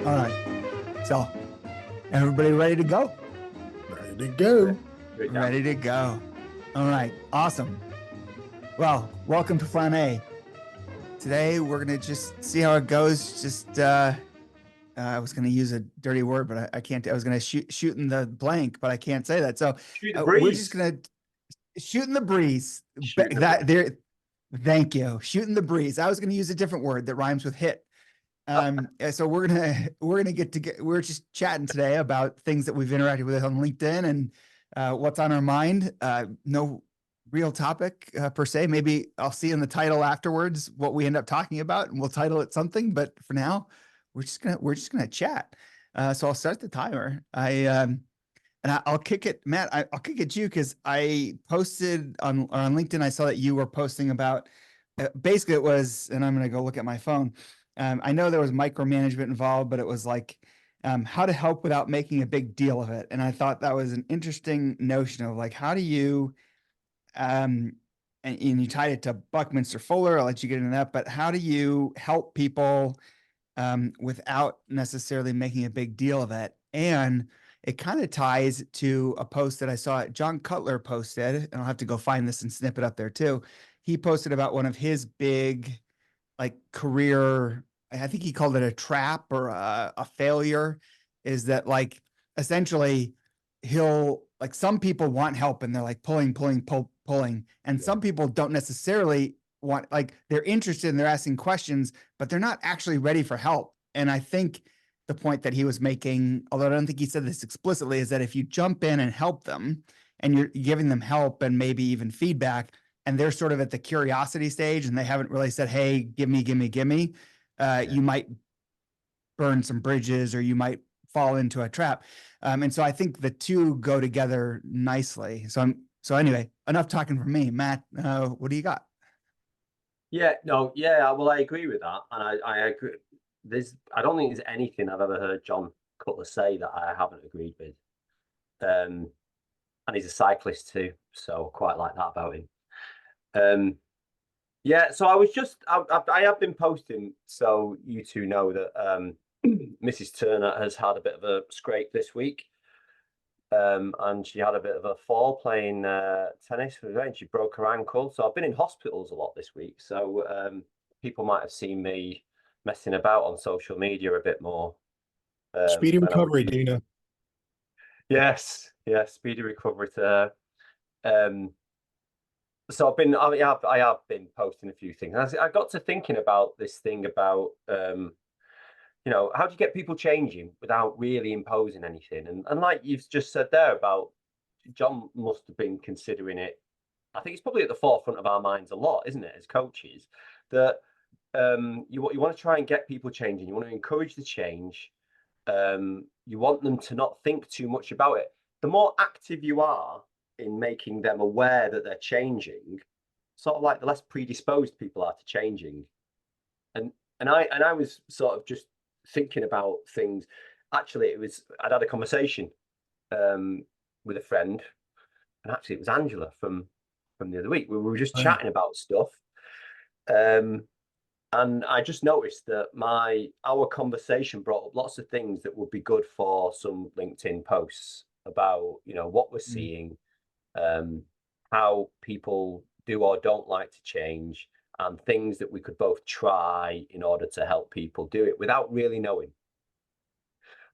All right. So, everybody ready to go? Ready to go. Ready to go. All right. Awesome. Well, welcome to Plan A. Today, we're going to just see how it goes. I was going to use a dirty word, but I can't. I was going to shoot in the blank, but I can't say that. So, Shoot the we're just breeze. going to shoot in the breeze. Shooting the That breeze. there. Thank you. Shooting the breeze. I was going to use a different word that rhymes with hit. So we're just chatting today about things that we've interacted with on LinkedIn and what's on our mind. No real topic per se. Maybe I'll see in the title afterwards what we end up talking about, and we'll title it something. But for now, we're just gonna chat. So I'll start the timer. I'll kick it, Matt. I'll kick it to you because I posted on LinkedIn. I saw that you were posting about basically it was, and I'm going to go look at my phone. I know there was micromanagement involved, but it was like how to help without making a big deal of it. And I thought that was an interesting notion of like, how do you, and you tied it to Buckminster Fuller. I'll let you get into that, but how do you help people without necessarily making a big deal of it? And it kind of ties to a post that I saw John Cutler posted, and I'll have to go find this and snip it up there too. He posted about one of his big like career, I think he called it a trap or a failure, is that like essentially he'll like some people want help and they're like pulling, and Yeah. some people don't necessarily want, like they're interested and they're asking questions, but they're not actually ready for help. And I think the point that he was making, although I don't think he said this explicitly, is that if you jump in and help them and you're giving them help and maybe even feedback, and they're sort of at the curiosity stage and they haven't really said, hey, give me, Yeah. you might burn some bridges or you might fall into a trap. And so I think the two go together nicely. So anyway, enough talking from me. Matt, what do you got? Yeah. No. Yeah. Well, I agree with that, and I agree. I don't think there's anything I've ever heard John Cutler say that I haven't agreed with. And he's a cyclist too, so quite like that about him. Um, yeah. So I have been posting, so you two know that Mrs. Turner has had a bit of a scrape this week. And she had a bit of a fall playing tennis, and she broke her ankle. So I've been in hospitals a lot this week. So people might have seen me messing about on social media a bit more Speedy than I would. recovery, Dina. Yes, yes, speedy recovery to her. Um, so I have been posting a few things. I got to thinking about this thing about how do you get people changing without really imposing anything? And like you've just said there about John must have been considering it. I think it's probably at the forefront of our minds a lot, isn't it, as coaches, that you want to try and get people changing. You want to encourage the change. You want them to not think too much about it. The more active you are in making them aware that they're changing, sort of like the less predisposed people are to changing. And I was sort of just thinking about things. Actually, I'd had a conversation with a friend, and actually it was Angela from the other week. We were just Right. chatting about stuff, um, and I just noticed that our conversation brought up lots of things that would be good for some LinkedIn posts about what we're Mm. seeing, um, how people do or don't like to change, and things that we could both try in order to help people do it without really knowing.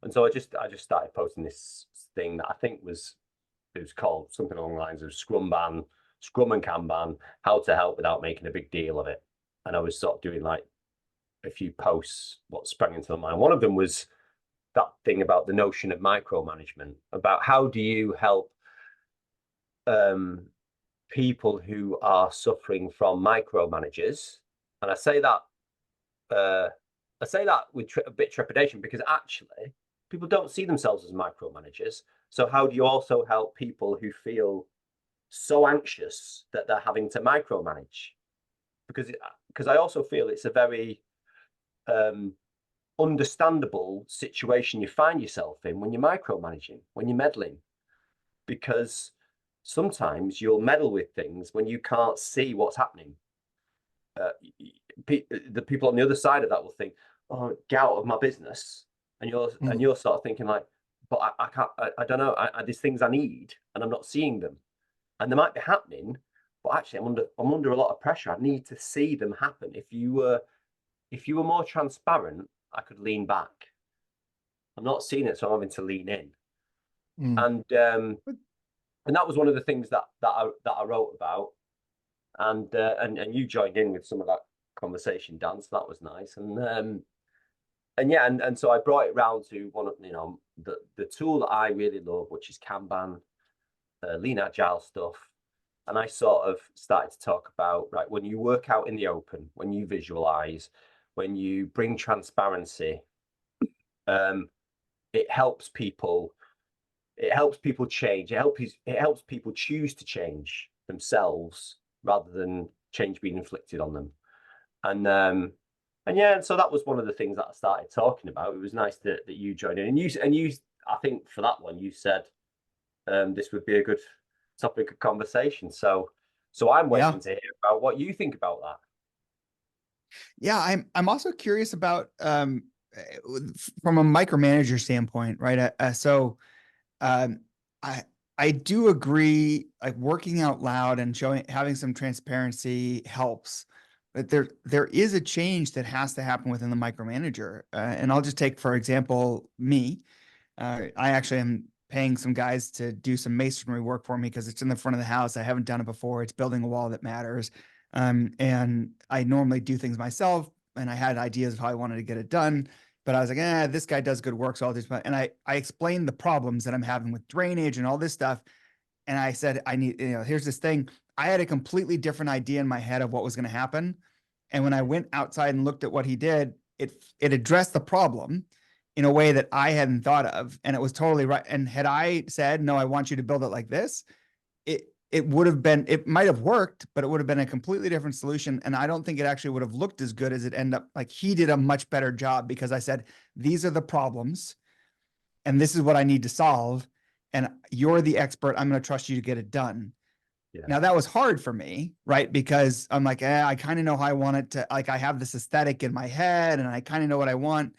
And so I just started posting this thing that I think it was called something along the lines of Scrum and Kanban, how to help without making a big deal of it. And I was sort of doing like a few posts, what sprang into my mind. One of them was that thing about the notion of micromanagement, about how do you help um, people who are suffering from micromanagers. And uh, I say that with a bit trepidation because actually people don't see themselves as micromanagers. So how do you also help people who feel so anxious that they're having to micromanage? Because I also feel it's a very um, understandable situation you find yourself in when you're micromanaging, when you're meddling, because sometimes you'll meddle with things when you can't see what's happening. Uh, the people on the other side of that will think, "Oh, get out of my business." and you're sort of thinking like, but I can't, I don't know, there's things I need and I'm not seeing them, and they might be happening, but actually I'm under a lot of pressure. I need to see them happen. If you were more transparent, I could lean back. I'm not seeing it, so I'm having to lean in. Mm. And that was one of the things that I wrote about, and you joined in with some of that conversation, Dan. So that was nice. And yeah, and so I brought it round to one of the tool that I really love, which is Kanban, lean agile stuff. And I sort of started to talk about, right, when you work out in the open, when you visualize, when you bring transparency, it helps people. It helps people change. It helps people choose to change themselves rather than change being inflicted on them. And yeah, and so that was one of the things that I started talking about. It was nice that you joined in, and you I think for that one you said this would be a good topic of conversation. So I'm waiting to hear about what you think about that. Yeah, I'm also curious about from a micromanager standpoint, right? Um, I do agree, like working out loud and having some transparency helps. But there is a change that has to happen within the micromanager. And I'll just take, for example, me. I actually am paying some guys to do some masonry work for me because it's in the front of the house. I haven't done it before. It's building a wall that matters. And I normally do things myself, and I had ideas of how I wanted to get it done. But I was like, this guy does good work, so I'll do. And I explained the problems that I'm having with drainage and all this stuff. And I said, I need, here's this thing. I had a completely different idea in my head of what was going to happen. And when I went outside and looked at what he did, it addressed the problem in a way that I hadn't thought of. And it was totally right. And had I said, no, I want you to build it like this, it would have been, it might have worked, but it would have been a completely different solution. And I don't think it actually would have looked as good as it ended up. Like, he did a much better job because I said, these are the problems and this is what I need to solve. And you're the expert. I'm going to trust you to get it done. Yeah. Now that was hard for me, right? Because I'm like, I kind of know how I want it to, like, I have this aesthetic in my head and I kind of know what I want,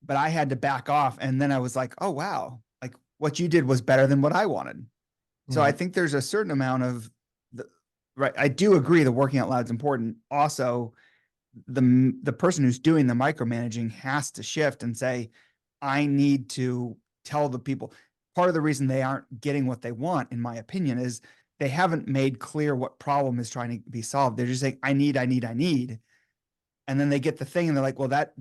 but I had to back off. And then I was like, oh, wow, like what you did was better than what I wanted. So I think there's a certain amount of right. I do agree that working out loud is important. Also, the person who's doing the micromanaging has to shift and say, I need to tell the people. Part of the reason they aren't getting what they want, in my opinion, is they haven't made clear what problem is trying to be solved. They're just saying, I need. And then they get the thing and they're like, well, that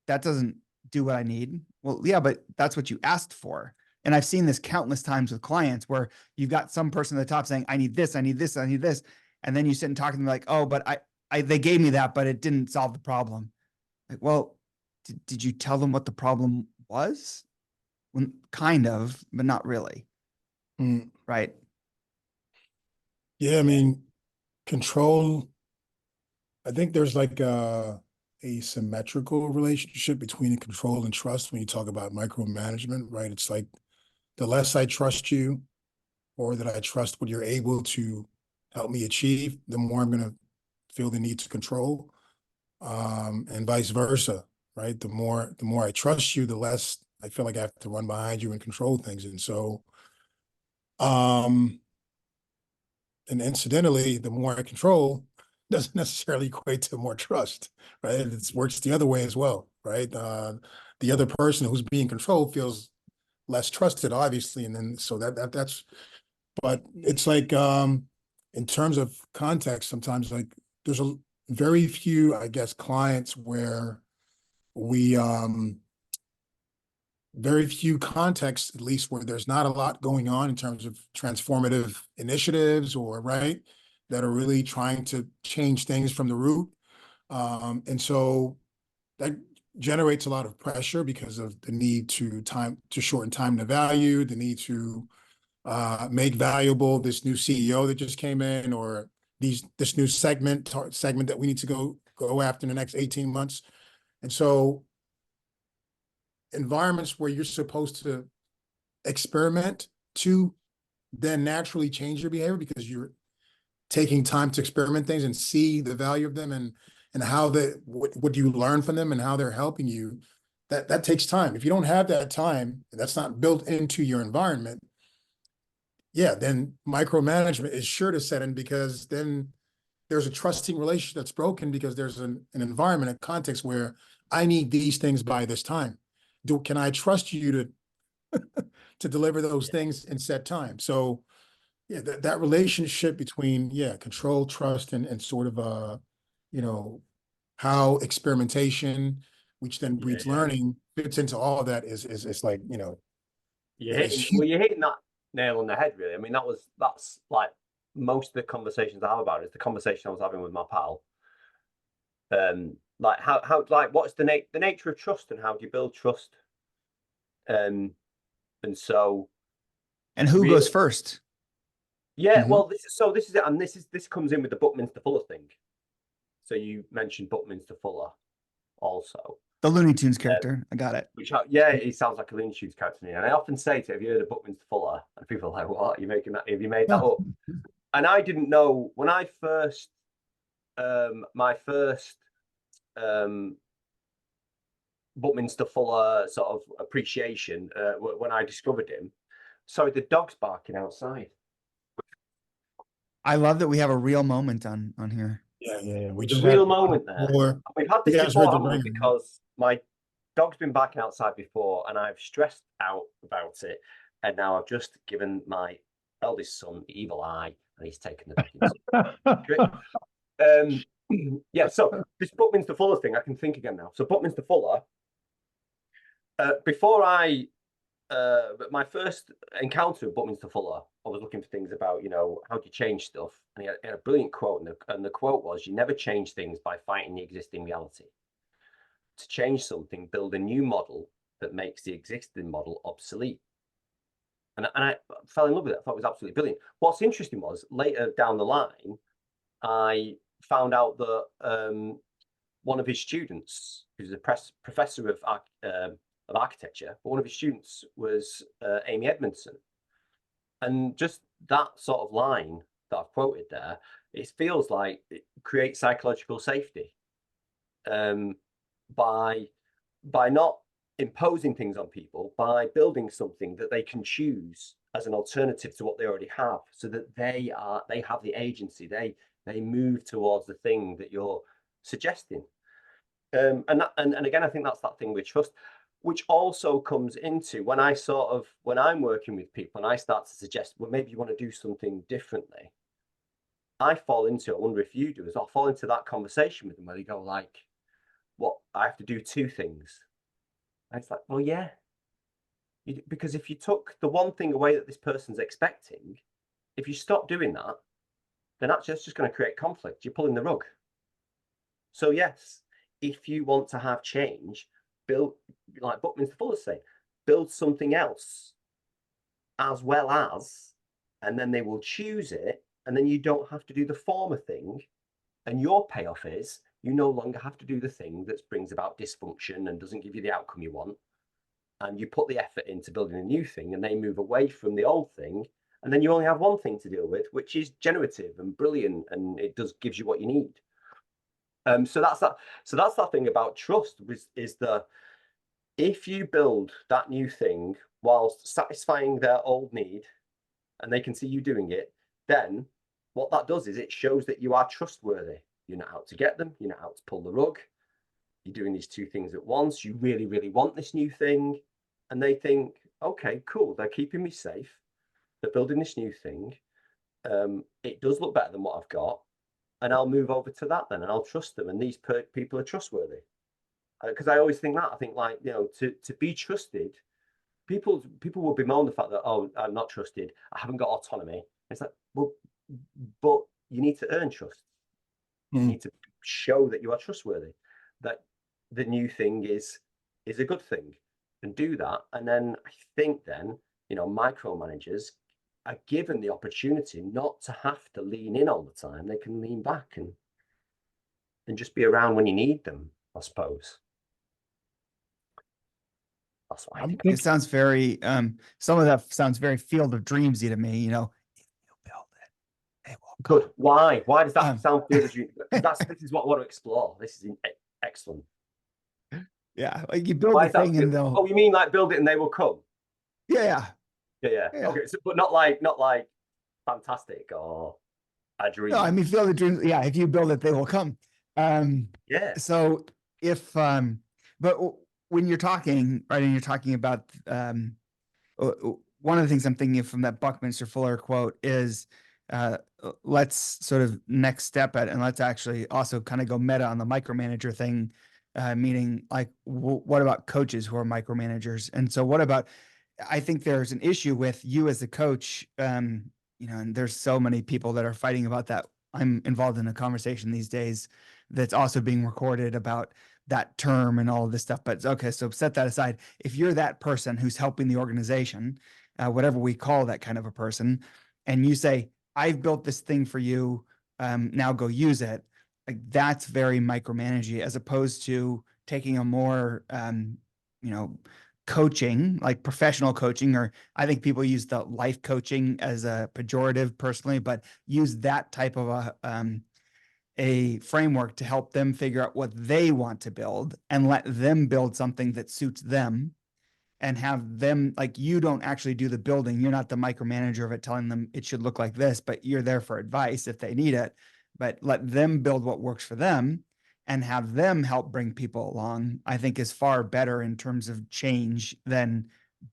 doesn't do what I need. Well, yeah, but that's what you asked for. And I've seen this countless times with clients where you've got some person at the top saying, I need this, I need this, I need this. And then you sit and talk to them like, oh, but they gave me that, but it didn't solve the problem. Like, well, did you tell them what the problem was? Well, kind of, but not really. Right. Yeah, I mean, control, I think there's like a symmetrical relationship between control and trust when you talk about micromanagement, right? It's like the less I trust you or that I trust what you're able to help me achieve, the more I'm going to feel the need to control, and vice versa, right? The more I trust you, the less I feel like I have to run behind you and control things. And so, and incidentally, the more I control doesn't necessarily equate to more trust, right? It works the other way as well, right? The other person who's being controlled feels less trusted, obviously, and then so that's. But it's like, in terms of context, sometimes like there's a very few, I guess, clients where we very few contexts, at least, where there's not a lot going on in terms of transformative initiatives or right that are really trying to change things from the root. And so that generates a lot of pressure because of the need to shorten time to value, the need to make valuable this new CEO that just came in, or this new segment that we need to go after in the next 18 months. And so environments where you're supposed to experiment to then naturally change your behavior because you're taking time to experiment things and see the value of them and how what you learn from them and how they're helping you. that takes time. If you don't have that time, that's not built into your environment, yeah, then micromanagement is sure to set in, because then there's a trusting relationship that's broken, because there's an environment, a context where I need these things by this time. Can I trust you to deliver those things in set time? So yeah, that relationship between, yeah, control, trust, and sort of you know, how experimentation, which then breeds learning, fits into all of that is like, you know, You're it's hitting, huge. well, you're hitting that nail on the head, really. I mean, that's like most of the conversations I have about it is the conversation I was having with my pal. Like how like what's the nature of trust, and how do you build trust? And so And who really, goes first? yeah, Mhm. well, this is it, and this comes in with the Buckminster Fuller thing. So you mentioned Buckminster Fuller also. The Looney Tunes character. I got it. Which, yeah, he sounds like a Looney Tunes character to me. And I often say to, have you heard of Buckminster Fuller? And people are like, what? Are you making that? Have you made that up? And I didn't know when I first, my first Buckminster Fuller sort of appreciation, when I discovered him. Sorry, the dog's barking outside. I love that we have a real moment on here. Yeah. We There's just a real had moment there. before. We've had You this guys heard before, the haven't we? ringer. Because my dog's been barking outside before, and I've stressed out about it. And now I've just given my eldest son the evil eye, and he's taken the dog inside. Yeah, so this Buckminster Fuller thing, I can think again now. So Buckminster Fuller, before my first encounter with Buckminster Fuller, I was looking for things about, how do you change stuff? And he had a brilliant quote, and the quote was, you never change things by fighting the existing reality. To change something, build a new model that makes the existing model obsolete. And I fell in love with it. I thought it was absolutely brilliant. What's interesting was, later down the line, I found out that one of his students, who's a professor of architecture, but one of his students was Amy Edmondson. And just that sort of line that I've quoted there, it feels like it creates psychological safety by not imposing things on people, by building something that they can choose as an alternative to what they already have, so that they have the agency, they move towards the thing that you're suggesting. And again, I think that's that thing with trust, which also comes into when I'm working with people and I start to suggest, well, maybe you want to do something differently. I fall into, I wonder if you do, is I'll fall into that conversation with them where they go like, what, I have to do two things. And it's like, well, yeah. Because if you took the one thing away that this person's expecting, if you stop doing that, then actually that's just going to create conflict. You're pulling the rug. So yes, if you want to have change, build, like Buckminster Fuller saying, build something else as well as, and then they will choose it, and then you don't have to do the former thing. And your payoff is you no longer have to do the thing that brings about dysfunction and doesn't give you the outcome you want. And you put the effort into building a new thing, and they move away from the old thing. And then you only have one thing to deal with, which is generative and brilliant, and it gives you what you need. So that's that. So that's that thing about trust, is if you build that new thing whilst satisfying their old need, and they can see you doing it, then what that does is it shows that you are trustworthy. You're not out to get them. You're not out to pull the rug. You're doing these two things at once. You really, really want this new thing. And they think, okay, cool. They're keeping me safe. They're building this new thing. It does look better than what I've got. And I'll move over to that then, and I'll trust them. And these people are trustworthy. Because I always think that. I think, like, to be trusted, people will bemoan the fact that, oh, I'm not trusted. I haven't got autonomy. It's like, well, but you need to earn trust. You need to show that you are trustworthy, that the new thing is a good thing, and do that. And then I think then, micromanagers are given the opportunity not to have to lean in all the time. They can lean back and just be around when you need them, I suppose. That's what I think. It sounds very, some of that sounds very Field of Dreamsy to me, if you build it, they will come. Good. Why does that sound Field of Dreams? This is what I want to explore. This is excellent. Yeah, like you build Why the is that? thing and they'll, Oh, you mean like build it and they will come? yeah, Yeah. yeah. Okay, so, but not like fantastic or a No, I dream. mean, field of dreams. Yeah, if you build it, they will come. Um, Yeah. so if, but when you're talking, right, and you're talking about, one of the things I'm thinking of from that Buckminster Fuller quote is, let's sort of next step it, and let's actually also kind of go meta on the micromanager thing, meaning like, what about coaches who are micromanagers? And so what about, I think there's an issue with you as a coach, and there's so many people that are fighting about that. I'm involved in a conversation these days that's also being recorded about that term and all of this stuff. But okay, so set that aside. If you're that person who's helping the organization, whatever we call that kind of a person, and you say, I've built this thing for you, now go use it. Like that's very micromanaging, as opposed to taking a more, coaching, like professional coaching, or I think people use the life coaching as a pejorative personally, but use that type of a framework to help them figure out what they want to build and let them build something that suits them, and have them, like, you don't actually do the building. You're not the micromanager of it telling them it should look like this, but you're there for advice if they need it. But let them build what works for them and have them help bring people along, I think is far better in terms of change than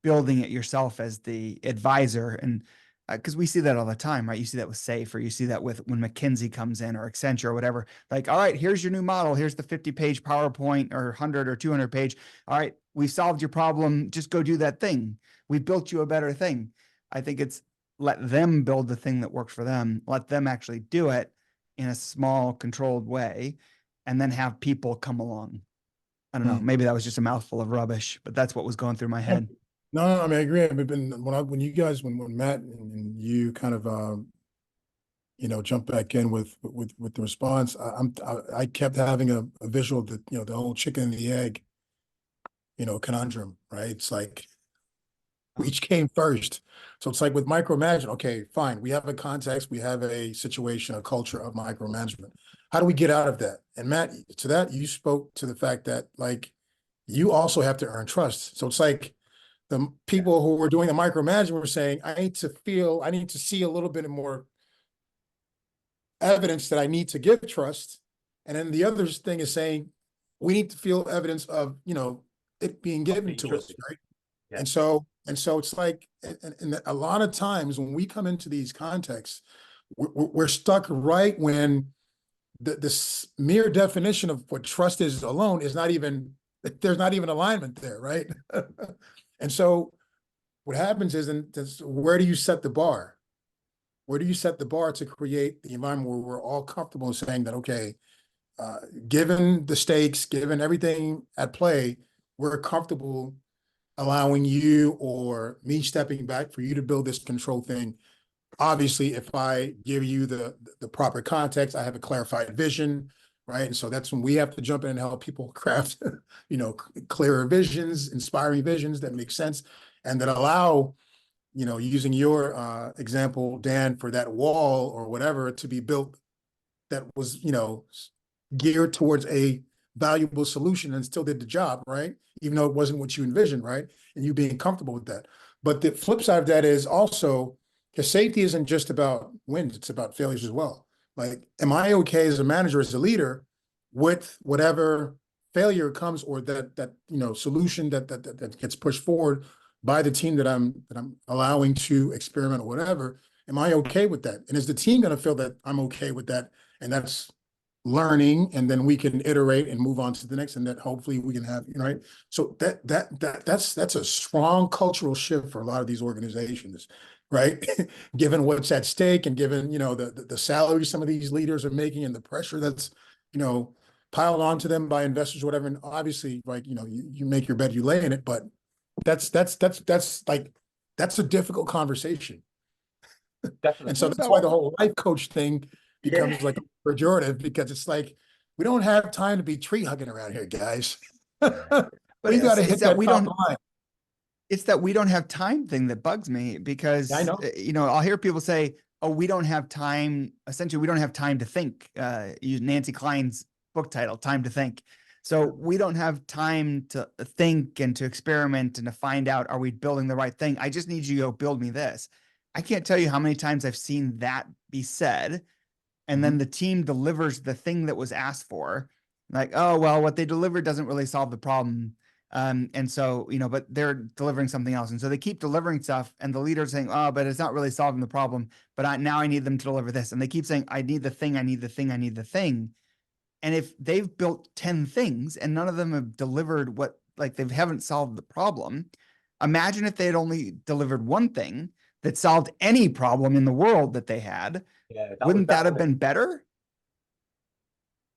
building it yourself as the advisor. And because we see that all the time, right? You see that with SAFE, or you see that with when McKinsey comes in, or Accenture, or whatever. Like, all right, here's your new model. Here's the 50-page PowerPoint, or 100 or 200 page. All right, we solved your problem. Just go do that thing. We built you a better thing. I think it's let them build the thing that works for them. Let them actually do it in a small, controlled way, and then have people come along. I don't know. Maybe that was just a mouthful of rubbish, but that's what was going through my head. No, I mean, I agree. I've been when you guys when Matt and you kind of jump back in with the response, I kept having a visual that the whole chicken and the egg conundrum, right? It's like which came first. So it's like with micromanagement, okay, fine. We have a context, we have a situation, a culture of micromanagement. How do we get out of that? And Matt, to that, you spoke to the fact that like you also have to earn trust. So it's like the people who were doing the micromanagement were saying, I need to see a little bit more evidence that I need to give trust. And then the other thing is saying, we need to feel evidence of, it being given to us, right? Yeah. And so it's like, and a lot of times when we come into these contexts, we're stuck right when this mere definition of what trust is alone is not even, there's not even alignment there, right? And so what happens is, where do you set the bar? Where do you set the bar to create the environment where we're all comfortable in saying that, okay, given the stakes, given everything at play, we're comfortable allowing you or me stepping back for you to build this control thing. Obviously, if I give you the proper context, I have a clarified vision, right? And so that's when we have to jump in and help people craft, clearer visions, inspiring visions that make sense and that allow, using your example, Dan, for that wall or whatever to be built that was, geared towards a valuable solution and still did the job, right? Even though it wasn't what you envisioned, right? And you being comfortable with that. But the flip side of that is also, because safety isn't just about wins, it's about failures as well. Like, am I okay as a manager, as a leader, with whatever failure comes or that solution that gets pushed forward by the team that I'm allowing to experiment or whatever? Am I okay with that? And is the team going to feel that I'm okay with that? And that's learning, and then we can iterate and move on to the next, and that hopefully we can have, right? So that's a strong cultural shift for a lot of these organizations, right? Given what's at stake and given, the salary some of these leaders are making and the pressure that's, piled onto them by investors, or whatever. And obviously, like, you make your bed, you lay in it, but that's a difficult conversation. Definitely. And so that's why the whole life coach thing becomes like pejorative, because it's like, we don't have time to be tree hugging around here, guys. But We got to hit that top line. It's that we don't have time thing that bugs me, because, I know. I'll hear people say, oh, we don't have time. Essentially, we don't have time to think. Use Nancy Klein's book title, Time to Think. So we don't have time to think and to experiment and to find out, are we building the right thing? I just need you to go build me this. I can't tell you how many times I've seen that be said. And then the team delivers the thing that was asked for. Like, oh, well, what they delivered doesn't really solve the problem. And so, but they're delivering something else. And so they keep delivering stuff, and the leader's saying, oh, but it's not really solving the problem. But now I need them to deliver this. And they keep saying, I need the thing, I need the thing, I need the thing. And if they've built 10 things and none of them have delivered they haven't solved the problem, imagine if they had only delivered one thing that solved any problem in the world that they had. Yeah, Wouldn't that have been better?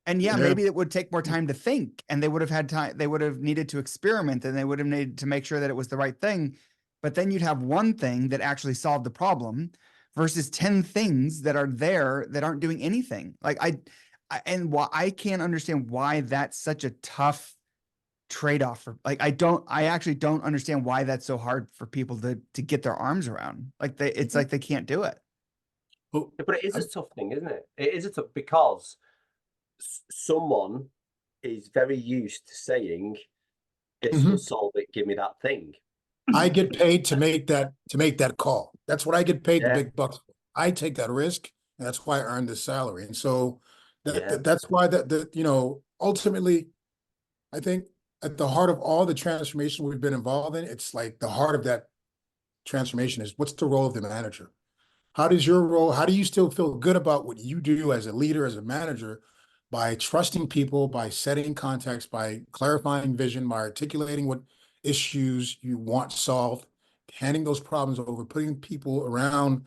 And yeah, Yeah. maybe it would take more time to think, and they would have had time, they would have needed to experiment, and they would have needed to make sure that it was the right thing. But then you'd have one thing that actually solved the problem versus 10 things that are there that aren't doing anything. I can't understand why that's such a tough trade-off for, I actually don't understand why that's so hard for people to get their arms around. It's like they can't do it. Well, But it is a tough thing, isn't it? It is a tough, because someone is very used to saying, this will solve it, give me that thing. I get paid to make that call. That's what I get paid the big bucks for. I take that risk, and that's why I earn this salary. And so that's why ultimately, I think at the heart of all the transformation we've been involved in, it's like the heart of that transformation is, what's the role of the manager? How do you still feel good about what you do as a leader, as a manager, by trusting people, by setting context, by clarifying vision, by articulating what issues you want solved, handing those problems over, putting people around,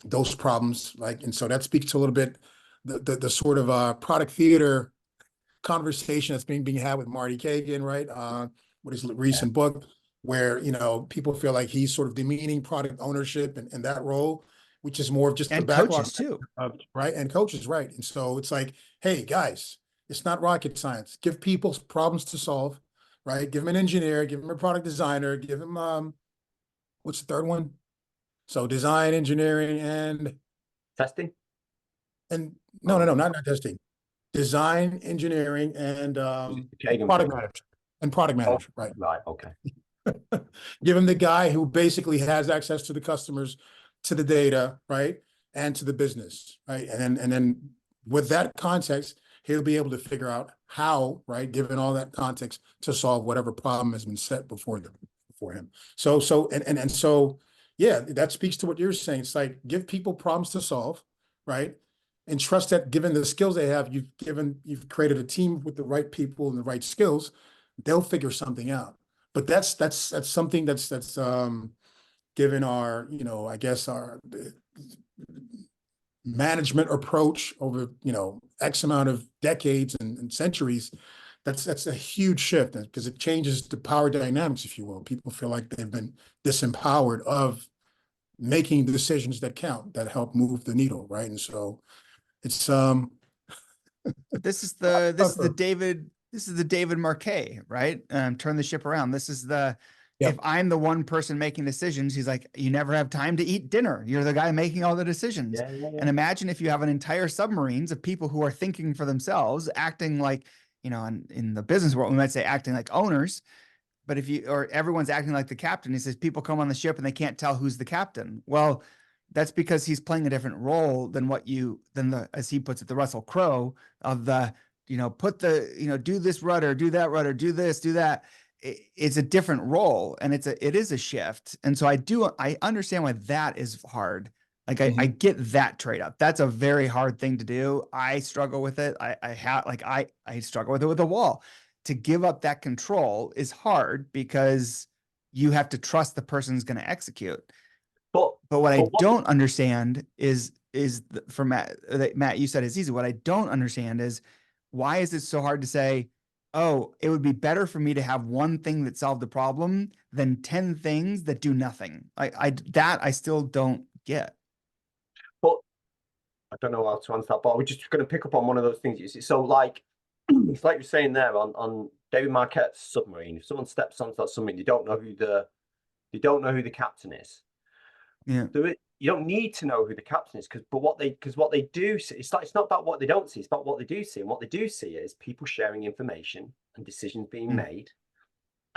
those problems. And so that speaks to a little bit the sort of product theater conversation that's being had with Marty Kagan, right? With his recent book, where people feel like he's sort of demeaning product ownership and that role, which is more of just And the backlog, coaches too, right? And coaches, right? And so it's like, hey guys, it's not rocket science. Give people problems to solve, right? Give them an engineer, give them a product designer, give them what's the third one? So design, engineering, and Testing. And no, not testing. Design, engineering, and product manager. And product manager, right? Right. Okay. Give him the guy who basically has access to the customers, to the data, right, and to the business, right, and then with that context, he'll be able to figure out how, right, given all that context, to solve whatever problem has been set before him. So yeah, that speaks to what you're saying. It's like, give people problems to solve, right, and trust that given the skills they have, you've created a team with the right people and the right skills, they'll figure something out. But that's something that's given our, I guess our management approach over, X amount of decades and centuries, that's a huge shift, because it changes the power dynamics, if you will. People feel like they've been disempowered of making decisions that count, that help move the needle, right? And so it's this is the David Marquet, right? Turn the ship around. This is if I'm the one person making decisions, he's like, you never have time to eat dinner. You're the guy making all the decisions. And imagine if you have an entire submarines of people who are thinking for themselves, acting like, in the business world, we might say acting like owners. But everyone's acting like the captain. He says people come on the ship and they can't tell who's the captain. Well, that's because he's playing a different role than as he puts it, the Russell Crowe of do this rudder, do that rudder, do this, do that. It's a different role, and it is a shift. And so I understand why that is hard. Like I get that trade up. That's a very hard thing to do. I struggle with it. I struggle with it with a wall. To give up that control is hard because you have to trust the person's going to execute. But what I don't understand is for Matt, you said it's easy. What I don't understand is, why is it so hard to say, oh, it would be better for me to have one thing that solved the problem than 10 things that do nothing. I still don't get. But I don't know how to answer that, but we're just going to pick up on one of those things you see. So it's like you're saying there on David Marquette's submarine. If someone steps onto that submarine, you don't know who the captain is. Yeah. you don't need to know who the captain is, because what they do see, it's not about what they don't see, it's about what they do see. And what they do see is people sharing information and decisions being made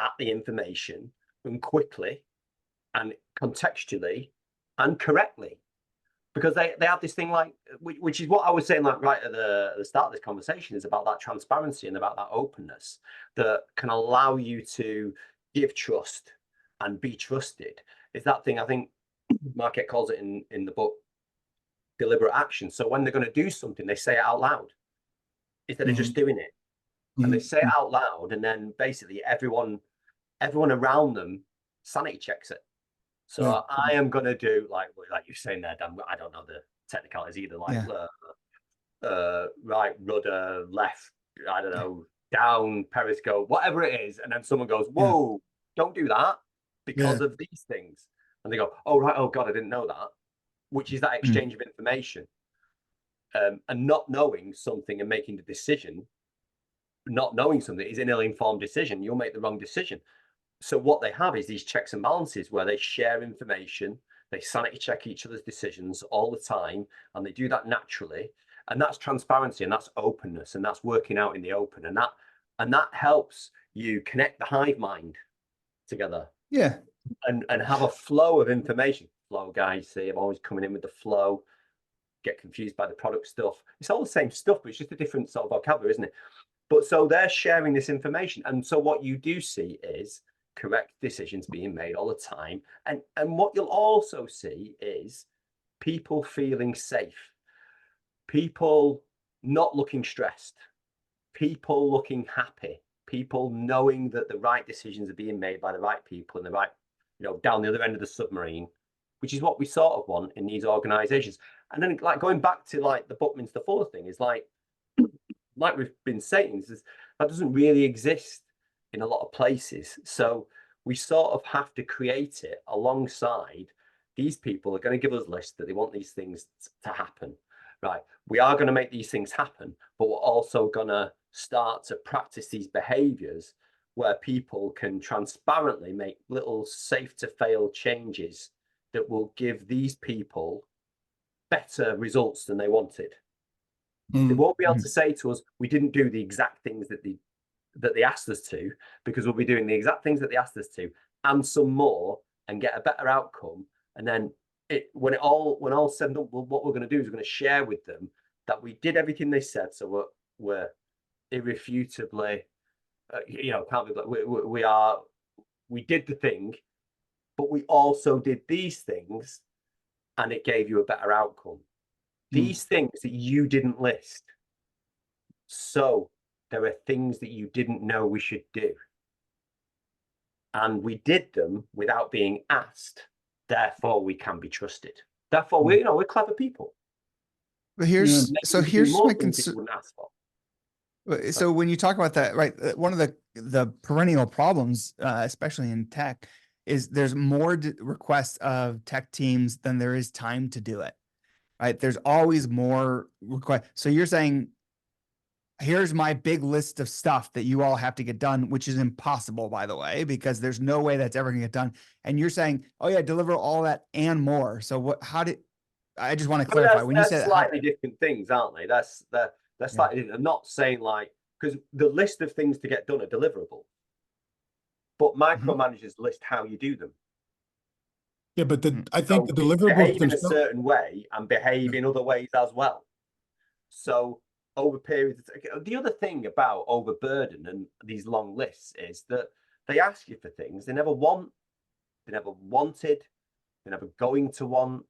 at the information, and quickly and contextually and correctly. Because they have this thing, like, which is what I was saying, like, right at the start of this conversation, is about that transparency and about that openness that can allow you to give trust and be trusted. Is that thing, I think Marquette calls it in the book, deliberate action. So when they're going to do something, they say it out loud instead of just doing it. And they say it out loud, and then basically everyone around them sanity checks it. So I am going to do, like you're saying there, Dan, I don't know the technicalities either, like right rudder, left, I don't know, down, periscope, whatever it is. And then someone goes, whoa, don't do that because of these things. And they go, oh, right, oh God, I didn't know that, which is that exchange of information. And not knowing something and making the decision, not knowing something is an ill-informed decision. You'll make the wrong decision. So what they have is these checks and balances where they share information, they sanity check each other's decisions all the time, and they do that naturally. And that's transparency, and that's openness, and that's working out in the open. And that helps you connect the hive mind together. Yeah. And have a flow of information. Flow, guys, see, I'm always coming in with the flow, get confused by the product stuff. It's all the same stuff, but it's just a different sort of vocabulary, isn't it? But so they're sharing this information. And so what you do see is correct decisions being made all the time. And what you'll also see is people feeling safe, people not looking stressed, people looking happy, people knowing that the right decisions are being made by the right people and the right, down the other end of the submarine, which is what we sort of want in these organizations. And then, like, going back to like the Buckminster Fuller thing, is like we've been saying, that doesn't really exist in a lot of places. So we sort of have to create it alongside these people are going to give us lists that they want these things to happen. Right. We are going to make these things happen, but we're also going to start to practice these behaviors where people can transparently make little safe to fail changes that will give these people better results than they wanted. They won't be able to say to us, we didn't do the exact things that they asked us to, because we'll be doing the exact things that they asked us to and some more, and get a better outcome. And then when all said and done, what we're going to do is we're going to share with them that we did everything they said. So we're irrefutably, can't be, we did the thing, but we also did these things, and it gave you a better outcome. These things that you didn't list. So there are things that you didn't know we should do. And we did them without being asked. Therefore, we can be trusted. Therefore, we're clever people. But here's my concern. So when you talk about that, right, one of the perennial problems, especially in tech, is there's more requests of tech teams than there is time to do it. Right? There's always more requests. So you're saying, here's my big list of stuff that you all have to get done, which is impossible, by the way, because there's no way that's ever going to get done. And you're saying, oh yeah, deliver all that and more. So I just want to clarify when you say that, slightly different things, aren't they? That's slightly different. I'm not saying, like, because the list of things to get done are deliverable, but micromanagers list how you do them. Yeah, but I think the deliverables behave in a certain way and behave in other ways as well. So over periods, the other thing about overburden and these long lists is that they ask you for things they never want, they never wanted, they're never going to want,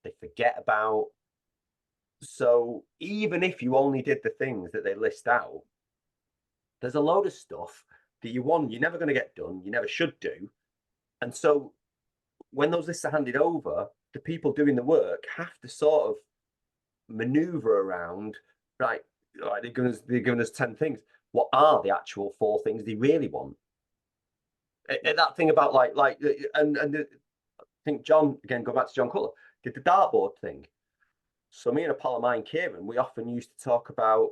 they forget about. So even if you only did the things that they list out, there's a load of stuff that you want, you're never going to get done, you never should do. And so when those lists are handed over, the people doing the work have to sort of maneuver around, right, they've given us 10 things. What are the actual 4 things they really want? And that thing about and I think John, again, go back to John Cutler, did the dartboard thing. So me and a pal of mine, Kieran, we often used to talk about,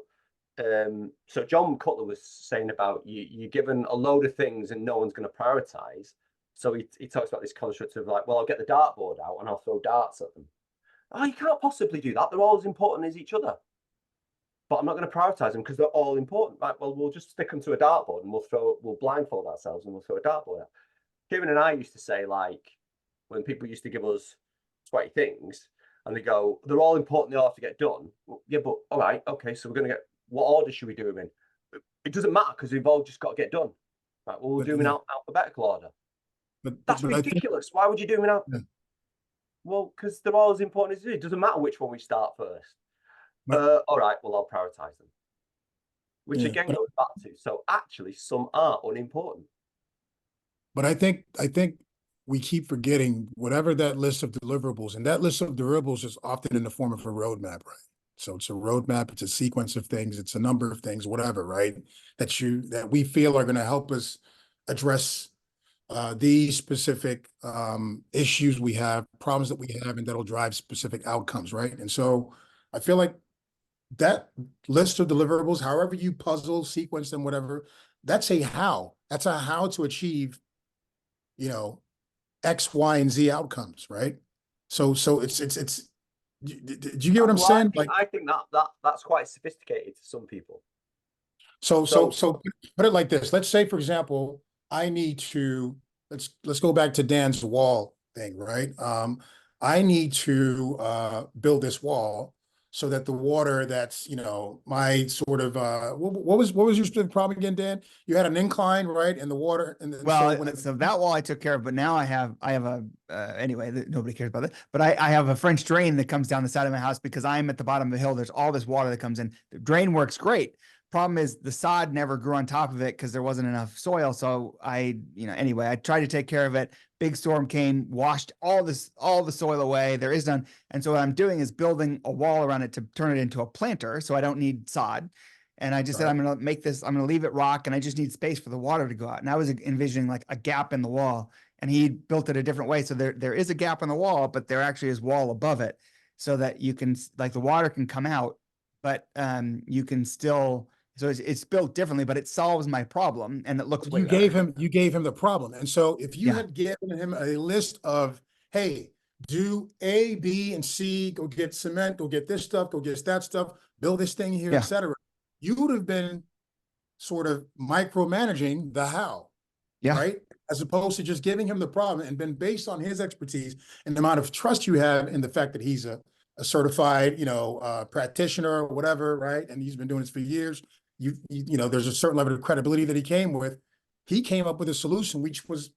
so John Cutler was saying about you're given a load of things and no one's going to prioritize. So he talks about this construct of like, well, I'll get the dartboard out and I'll throw darts at them. Oh, you can't possibly do that. They're all as important as each other. But I'm not going to prioritize them because they're all important. Right? Well, we'll just stick them to a dartboard and we'll blindfold ourselves and we'll throw a dartboard out. Kieran and I used to say, like, when people used to give us sweaty things and they go, they're all important, they all have to get done. Well, yeah, but all right, okay, so we're going to get, what order should we do them in? It doesn't matter because they've all just got to get done. Right, well, we'll do them in alphabetical order. That's ridiculous. Why would you do them in alphabetical? Well, because they're all as important as you. It doesn't matter which one we start first. All right, well, I'll prioritize them. Which again goes back to, so actually some are unimportant. But I think we keep forgetting whatever that list of deliverables, and that list of deliverables is often in the form of a roadmap, right? So it's a roadmap, it's a sequence of things, it's a number of things, whatever, right? That we feel are going to help us address these specific issues we have, problems that we have, and that'll drive specific outcomes, right? And so I feel like that list of deliverables, however you puzzle, sequence them, whatever, that's a how. That's a how to achieve, X, Y, and Z outcomes, right? So it's. Do you get what I'm saying? I think that's quite sophisticated to some people. So put it like this. Let's say, for example, I need to let's go back to Dan's wall thing, right? I need to build this wall so that the water that's, my sort of what was your problem again, Dan? You had an incline, right? And the water so that wall I took care of, but now I have a anyway, nobody cares about that. But I have a French drain that comes down the side of my house because I'm at the bottom of the hill. There's all this water that comes in. The drain works great. Problem is the sod never grew on top of it because there wasn't enough soil. So anyway, I tried to take care of it. Big storm came, washed all the soil away. There is none. And so what I'm doing is building a wall around it to turn it into a planter. So I don't need sod. And I just said, I'm going to leave it rock. And I just need space for the water to go out. And I was envisioning like a gap in the wall, and he built it a different way. So there is a gap in the wall, but there actually is wall above it so that you can, like, the water can come out, but you can still, so it's built differently, but it solves my problem and it looks way better. You gave him the problem. And so if you had given him a list of, hey, do A, B, and C, go get cement, go get this stuff, go get that stuff, build this thing here, etc., you would have been sort of micromanaging the how, right? As opposed to just giving him the problem and been based on his expertise and the amount of trust you have in the fact that he's a certified, practitioner or whatever, right? And he's been doing this for years. There's a certain level of credibility that he came with. He came up with a solution which was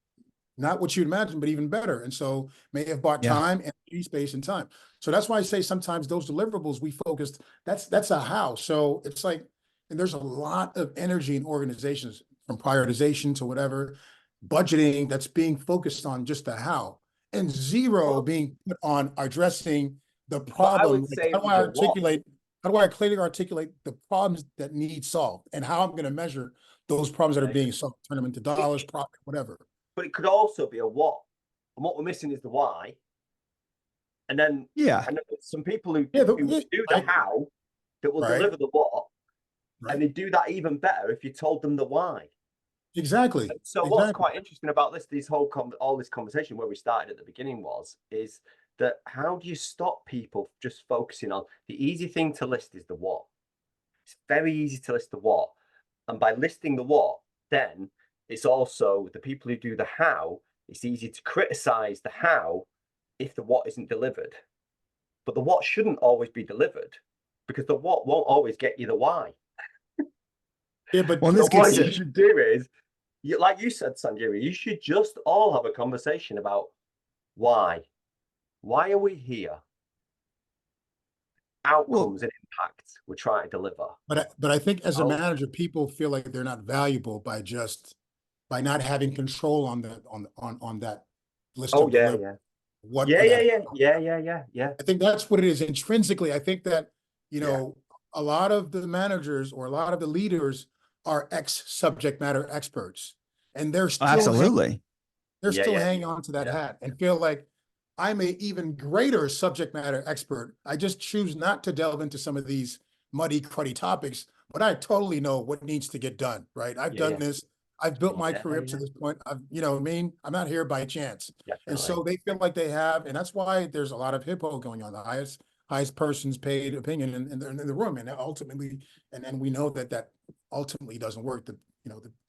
not what you'd imagine, but even better. And so may have bought time, energy, space, and time. So that's why I say sometimes those deliverables we focused, that's a how. So it's like, and there's a lot of energy in organizations, from prioritization to whatever, budgeting, that's being focused on just the how, and zero being put on addressing the problem. How do I clearly articulate the problems that need solved and how I'm going to measure those problems that are being solved, turn them into dollars, profit, whatever. But it could also be a what. And what we're missing is the why. And then some people who do the how that will deliver the what, and they do that even better if you told them the why. Exactly. And so what's quite interesting about all this conversation where we started at the beginning is that how do you stop people just focusing on the easy thing to list is the what. It's very easy to list the what. And by listing the what, then it's also the people who do the how, it's easy to criticize the how if the what isn't delivered. But the what shouldn't always be delivered because the what won't always get you the why. But what you should do is, like you said, Sanjiri, you should just all have a conversation about why. Why are we here? Outcomes and impacts we're trying to deliver. But I think as a manager, people feel like they're not valuable by not having control on that list of deliverables. I think that's what it is intrinsically. I think that a lot of the managers or a lot of the leaders are subject matter experts, and they're still hanging on to that hat and feel like I'm an even greater subject matter expert. I just choose not to delve into some of these muddy, cruddy topics, but I totally know what needs to get done, right? I've done this. I've built my Yeah, career up to yeah, this point. You know what I mean? I'm not here by chance. And definitely. so they feel like they have, and that's why there's a lot of hippo going on, the highest person's paid opinion in the room. And ultimately, and then we know that ultimately doesn't work. The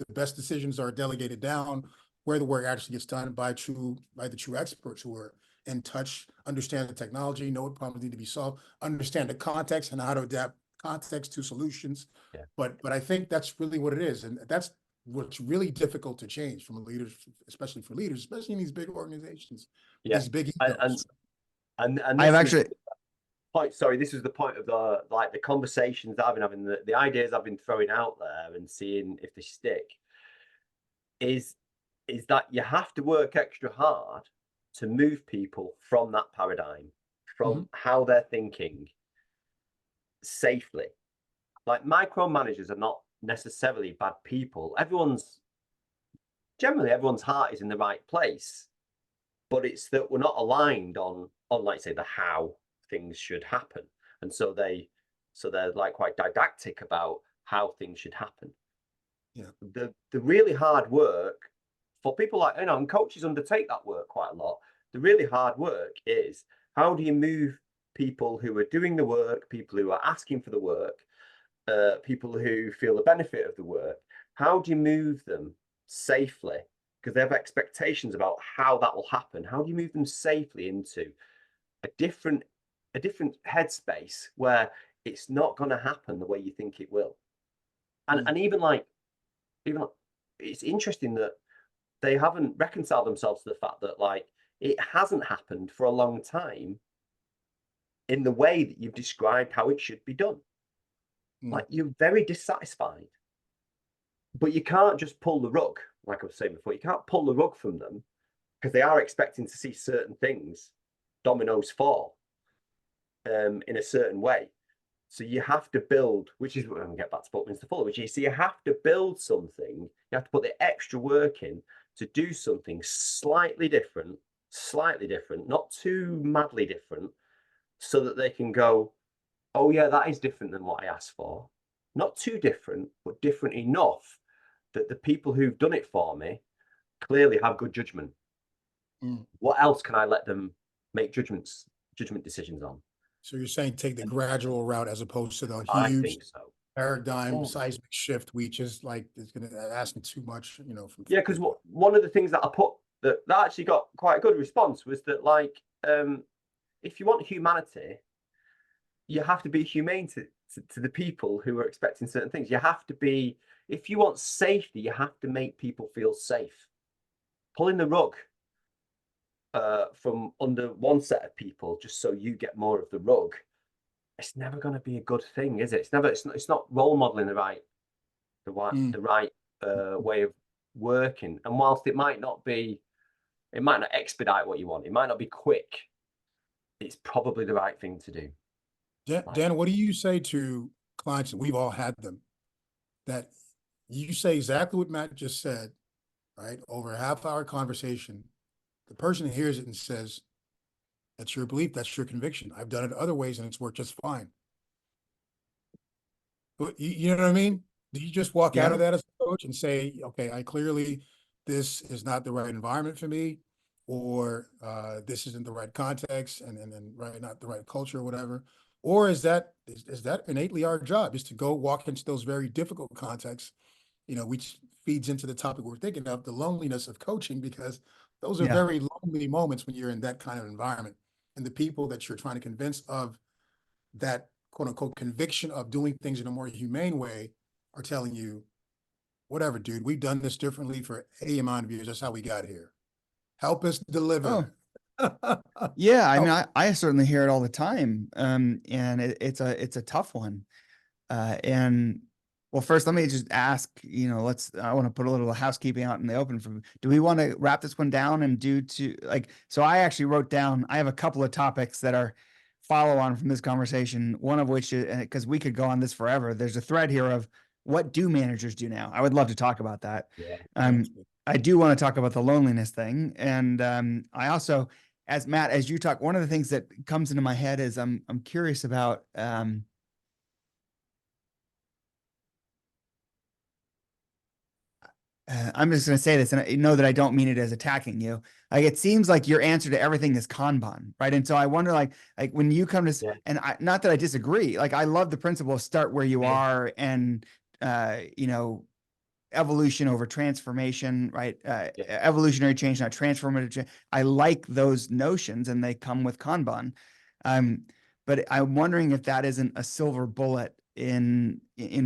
best decisions are delegated down where the work actually gets done by the true experts who are in touch, understand the technology, know what problems need to be solved, understand the context and how to adapt context to solutions. Yeah. But I think that's really what it is. And that's what's really difficult to change from leaders, especially for leaders, especially in these big organizations, Yeah. these big And egos. and I've this was actually, the point. Sorry, this was the point of the conversations I've been having, the ideas I've been throwing out there and seeing if they stick. Is that you have to work extra hard to move people from that paradigm, from how they're thinking safely. Like micromanagers are not necessarily bad people. Generally everyone's heart is in the right place, but it's that we're not aligned on like say the how things should happen, and so they're like quite didactic about how things should happen. Yeah. The really hard work for people like, and coaches undertake that work quite a lot. The really hard work is, how do you move people who are doing the work, people who are asking for the work, people who feel the benefit of the work, how do you move them safely? Because they have expectations about how that will happen. How do you move them safely into a different headspace where it's not going to happen the way you think it will? And even it's interesting that they haven't reconciled themselves to the fact that like it hasn't happened for a long time in the way that you've described how it should be done. Like you're very dissatisfied, but you can't just pull the rug. Like I was saying before, you can't pull the rug from them because they are expecting to see certain things, dominoes fall in a certain way. So you have to build, which is when we get back to Buckminster Fuller, which is, so you have to build something, you have to put the extra work in to do something slightly different, not too madly different, so that they can go, oh yeah, that is different than what I asked for. Not too different, but different enough that the people who've done it for me clearly have good judgment. What else can I let them make judgment decisions on? So you're saying take the gradual route as opposed to the I huge think so. paradigm seismic shift, which is like it's going to ask too much, from Because one of the things that I put that actually got quite a good response was that, like, if you want humanity, you have to be humane to the people who are expecting certain things. You have to be, if you want safety, you have to make people feel safe. Pulling the rug from under one set of people just so you get more of the rug, it's never going to be a good thing, is it? It's not role modeling the right way of working. And whilst it might not expedite what you want, it might not be quick, it's probably the right thing to do. Dan, what do you say to clients, and we've all had them, that you say exactly what Matt just said, right? Over a half-hour conversation, the person hears it and says, that's your belief, that's your conviction. I've done it other ways and it's worked just fine. But you know what I mean? Do you just walk out of that as a coach and say, okay, this is not the right environment for me, or this isn't the right context and right, not the right culture or whatever? Or is that innately our job, is to go walk into those very difficult contexts, which feeds into the topic we're thinking of, the loneliness of coaching, because those are very lonely moments when you're in that kind of environment. And the people that you're trying to convince of that quote unquote conviction of doing things in a more humane way are telling you, whatever, dude, we've done this differently for a amount of years. That's how we got here. Help us deliver. Yeah, I mean, I certainly hear it all the time. And it's a tough one. And well, first, let me just ask, I want to put a little housekeeping out in the open do we want to wrap this one down and so I actually wrote down, I have a couple of topics that are follow on from this conversation. One of which is, because we could go on this forever. There's a thread here of what do managers do now? I would love to talk about that. Yeah. I do want to talk about the loneliness thing. And I also, as Matt, as you talk, one of the things that comes into my head is I'm curious about I'm just going to say this, and I know that I don't mean it as attacking you. Like, it seems like your answer to everything is Kanban, right? And so I wonder, like when you come to, Yeah. and not that I disagree, like I love the principle of start where you are, and you know, evolution over transformation, right? Yeah. Evolutionary change, not transformative change. I like those notions, and they come with Kanban. Um, but I'm wondering if that isn't a silver bullet in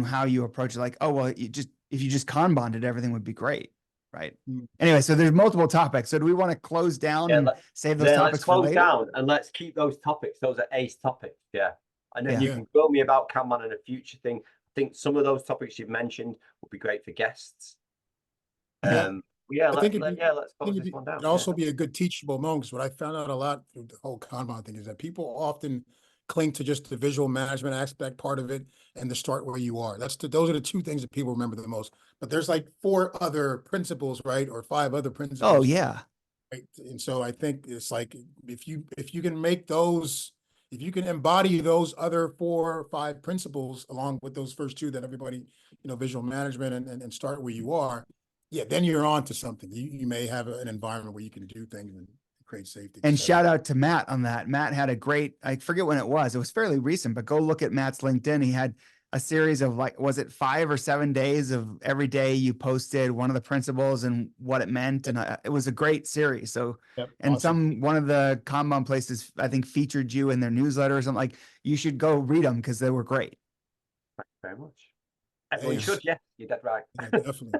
how you approach it. Like, oh well, if you just Kanbaned, everything would be great, right? Mm. Anyway, so there's multiple topics. So do we want to close down Yeah, and save those then let's topics for close later? down and let's keep those topics. Those are ace topics. Yeah. And then you Yeah. Yeah. can quote me about Kanban and a future thing. I think some of those topics you've mentioned would be great for guests. Yeah. Yeah, I think it'd be, let's I close think this one down. it'd also be a good teachable moment, because what I found out a lot through the whole Kanban thing is that people often cling to just the visual management aspect part of it and the start where you are. Those are the two things that people remember the most. But there's like 4 other principles, right? Or 5 other Oh principles. yeah. Right. And so I think it's like if you can make those, if you can embody those other 4 or 5 principles along with those first 2 that everybody, visual management and start where you are, yeah, then you're on to something. You may have an environment where you can do things and create safety, et And cetera. shout out to Matt on that. Matt had a great, I forget when it was fairly recent, but go look at Matt's LinkedIn. He had a series of, like, was it 5 or 7 days of every day you posted one of the principles and what it meant. And it was a great series. So, Yep, and awesome. one of the Kanban places, I think, featured you in their newsletter or something. Like, you should go read them because they were great. Thank you very much. Yeah, Everyone should, yeah, you're dead right. yeah, definitely.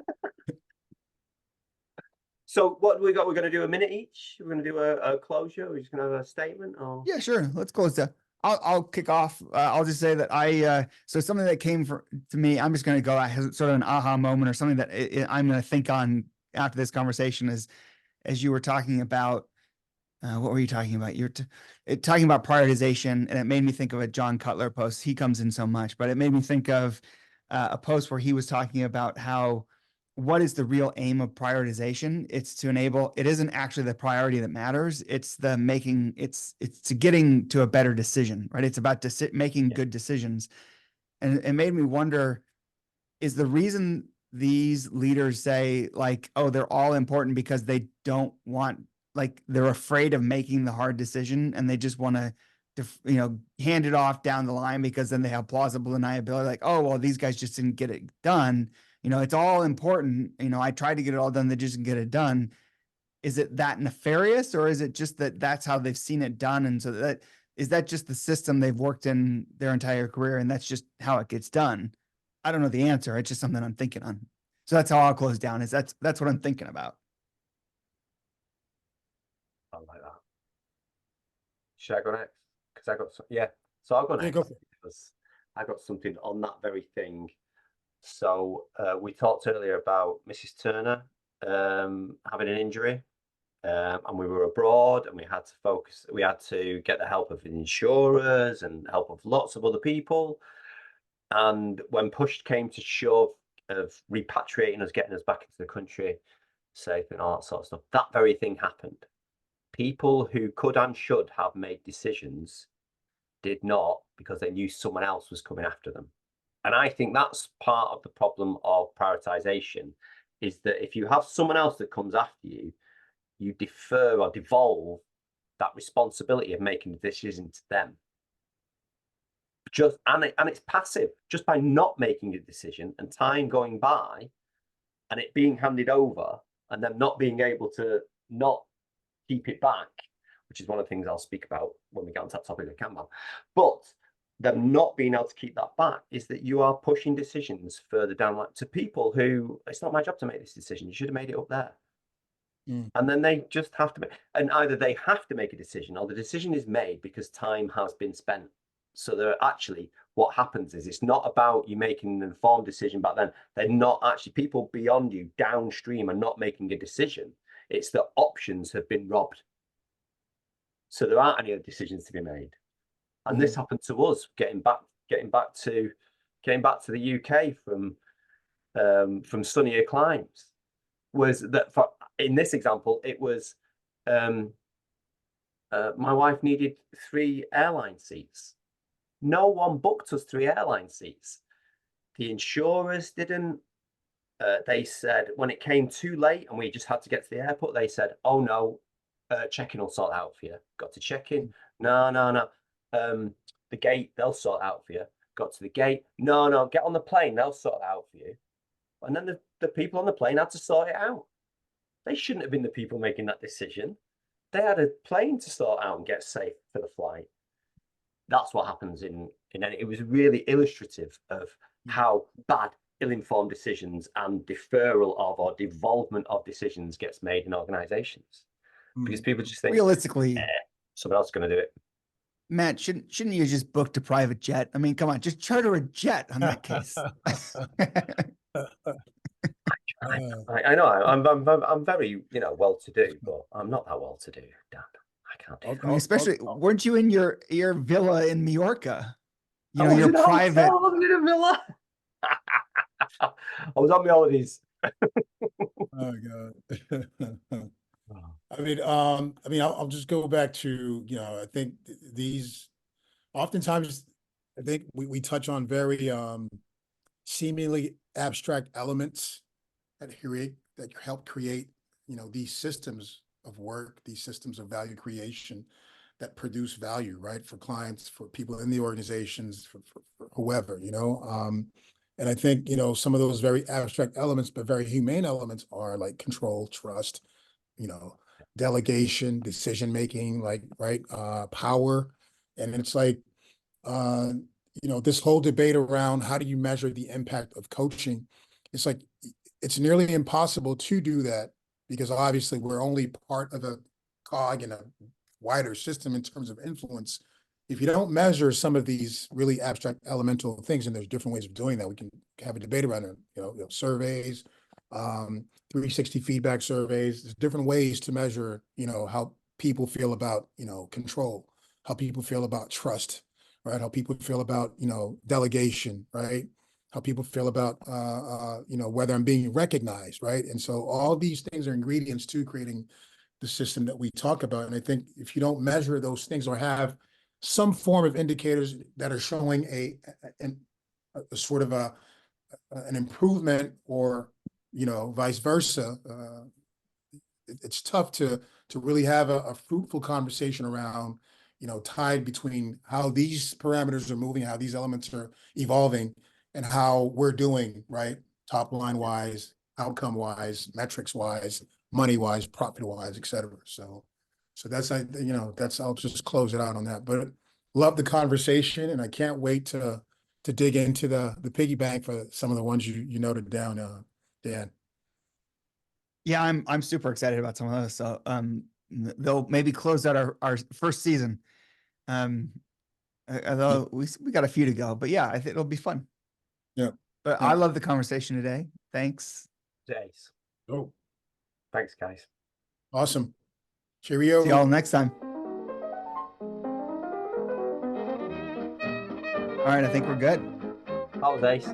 So what do we got? We're going to do a minute each. We're going to do a closure. We're just going to have a statement, or Yeah, sure. Let's close that. I'll kick off. I'll just say that so something that came to me, I'm just going to go as sort of an aha moment, or something that I'm going to think on after this conversation, is as you were talking about, what were you talking about? You're talking about prioritization, and it made me think of a John Cutler post. He comes in so much, but it made me think of a post where he was talking about how, what is the real aim of prioritization? It's to enable, it isn't actually the priority that matters. It's the making, it's to getting to a better decision, right? It's about making yeah, good decisions. And it made me wonder, is the reason these leaders say, like, oh, they're all important because they don't want, like, they're afraid of making the hard decision, and they just want to, hand it off down the line, because then they have plausible deniability, like, oh, well, these guys just didn't get it done. It's all important. I tried to get it all done. They just didn't get it done. Is it that nefarious, or is it just that that's how they've seen it done? And so is that just the system they've worked in their entire career, and that's just how it gets done? I don't know the answer. It's just something I'm thinking on. So that's how I'll close down. Is that's what I'm thinking about. I like that. Should I go next? Because I got yeah. So I'll go Yeah, next go for it. because I got something on that very thing. So we talked earlier about Mrs. Turner having an injury, and we were abroad, and we had to focus. We had to get the help of insurers and help of lots of other people. And when push came to shove of repatriating us, getting us back into the country, safe and all that sort of stuff, that very thing happened. People who could and should have made decisions did not, because they knew someone else was coming after them. And I think that's part of the problem of prioritization, is that if you have someone else that comes after you, you defer or devolve that responsibility of making the decision to them. And it's passive, just by not making a decision and time going by and it being handed over and them not being able to not keep it back, which is one of the things I'll speak about when we get onto that topic of Kanban. But them not being able to keep that back is that you are pushing decisions further down, like, to people who, it's not my job to make this decision. You should have made it up there. Mm. And then they just have to make, and either they have to make a decision, or the decision is made because time has been spent. So they're actually, what happens is, it's not about you making an informed decision back then. They're not actually, people beyond you downstream are not making a decision. It's that options have been robbed. So there aren't any other decisions to be made. And this happened to us getting back to the UK from sunnier climes. Was that, for in this example, it was my wife needed 3 airline seats. No one booked us 3 airline seats. The insurers didn't. they said when it came too late and we just had to get to the airport, they said, "Oh no, check-in will sort it out for you." Got to check-in, no. The gate, they'll sort it out for you. Got to the gate, no, get on the plane, they'll sort it out for you. And then the people on the plane had to sort it out. They shouldn't have been the people making that decision. They had a plane to sort out and get safe for the flight. That's what happens in any. It was really illustrative of how bad ill-informed decisions and deferral of or devolvement of decisions gets made in organizations, because people just think realistically, someone else is going to do it. Matt, shouldn't you just book a private jet? I mean, come on, just charter a jet on that case. I know I'm very well-to-do, but I'm not that well-to-do, Dan. I can't do that. I mean, especially, weren't you in your villa in Majorca? You I know, was your in a private. hotel, I wasn't in a villa. I was on my holidays. Oh God. I mean, I'll just go back to, I think these, oftentimes, I think we touch on very seemingly abstract elements that help create, these systems of work, these systems of value creation that produce value, right? For clients, for people in the organizations, for whoever, and I think, some of those very abstract elements, but very humane elements are like control, trust, delegation, decision-making, like, right, power. And it's like, this whole debate around how do you measure the impact of coaching? It's like, it's nearly impossible to do that because obviously we're only part of a cog in a wider system in terms of influence. If you don't measure some of these really abstract elemental things, and there's different ways of doing that, we can have a debate around it, surveys, 360 feedback surveys. There's different ways to measure, how people feel about, control, how people feel about trust, right? How people feel about, delegation, right? How people feel about, whether I'm being recognized, right? And so all these things are ingredients to creating the system that we talk about. And I think if you don't measure those things or have some form of indicators that are showing a sort of an improvement or, vice versa, it's tough to really have a fruitful conversation around, tied between how these parameters are moving, how these elements are evolving, and how we're doing, right? Top line wise, outcome wise, metrics wise, money wise, profit wise, et cetera. So that's, I'll just close it out on that, but love the conversation. And I can't wait to dig into the piggy bank for some of the ones you noted down, Dan. Yeah, I'm super excited about some of those. So they'll maybe close out our first season. Although we got a few to go, but yeah, I think it'll be fun. Yeah. But I love the conversation today. Thanks. Jace. Oh, Thanks, guys. awesome. Cheerio. See y'all next time. All right, I think we're good. Holidays.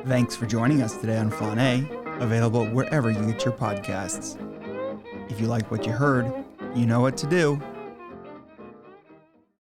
Thanks for joining us today on Fun A, available wherever you get your podcasts. If you like what you heard, you know what to do.